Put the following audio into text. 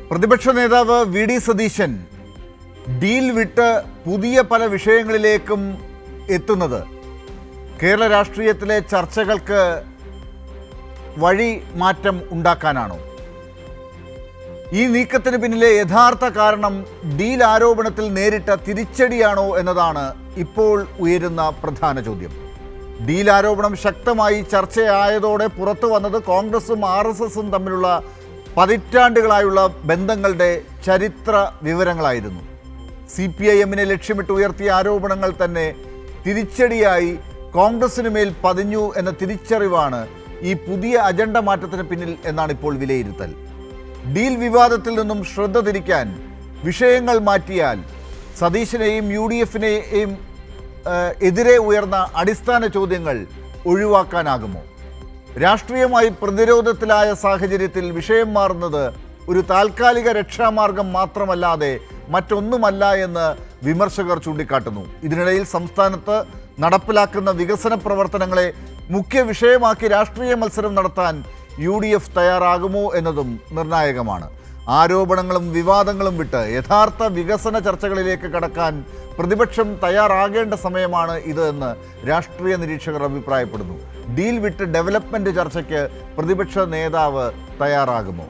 പ്രതിപക്ഷ നേതാവ് V D Satheesan deal വിട്ട് പുതിയ പല വിഷയങ്ങളിലേക്കും എത്തുന്നത് കേരള രാഷ്ട്രീയത്തിലെ ചർച്ചകൾക്ക് വഴി മാറ്റം ഉണ്ടാക്കാനാണോ? ഈ നീക്കത്തിന് പിന്നിലെ യഥാർത്ഥ കാരണം ഡീൽ ആരോപണത്തിൽ നേരിട്ട തിരിച്ചടിയാണോ എന്നതാണ് ഇപ്പോൾ ഉയരുന്ന പ്രധാന ചോദ്യം. ഡീൽ ആരോപണം ശക്തമായി ചർച്ചയായതോടെ പുറത്തു വന്നത് കോൺഗ്രസും RSSും തമ്മിലുള്ള പതിറ്റാണ്ടുകളായുള്ള ബന്ധങ്ങളുടെ ചരിത്ര വിവരങ്ങളായിരുന്നു. CPIMനെ ലക്ഷ്യമിട്ട് ഉയർത്തിയ ആരോപണങ്ങൾ തന്നെ തിരിച്ചടിയായി കോൺഗ്രസിന് മേൽ പതിഞ്ഞു എന്ന തിരിച്ചറിവാണ് ഈ പുതിയ അജണ്ട മാറ്റത്തിന് പിന്നിൽ എന്നാണ് ഇപ്പോൾ വിലയിരുത്തൽ. ഡീൽ വിവാദത്തിൽ നിന്നും ശ്രദ്ധ തിരിക്കാൻ വിഷയങ്ങൾ മാറ്റിയാൽ സതീശനെയും UDFനെയും എതിരെ ഉയർന്ന അടിസ്ഥാന ചോദ്യങ്ങൾ ഒഴിവാക്കാനാകുമോ? രാഷ്ട്രീയമായി പ്രതിരോധത്തിലായ സാഹചര്യത്തിൽ വിഷയം മാറുന്നത് ഒരു താൽക്കാലിക രക്ഷാമാർഗം മാത്രമല്ലാതെ മറ്റൊന്നുമല്ല എന്ന് വിമർശകർ ചൂണ്ടിക്കാട്ടുന്നു. ഇതിനിടയിൽ സംസ്ഥാനത്ത് നടപ്പിലാക്കുന്ന വികസന പ്രവർത്തനങ്ങളെ മുഖ്യ വിഷയമാക്കി രാഷ്ട്രീയ മത്സരം നടത്താൻ UDF തയ്യാറാകുമോ എന്നതും നിർണായകമാണ്. ആരോപണങ്ങളും വിവാദങ്ങളും വിട്ട് യഥാർത്ഥ വികസന ചർച്ചകളിലേക്ക് കടക്കാൻ പ്രതിപക്ഷം തയ്യാറാകേണ്ട സമയമാണ് ഇത് എന്ന് രാഷ്ട്രീയ നിരീക്ഷകർ അഭിപ്രായപ്പെടുന്നു. ഡീൽ വിട്ട് ഡെവലപ്മെൻറ്റ് ചർച്ചയ്ക്ക് പ്രതിപക്ഷ നേതാവ് തയ്യാറാകുമോ?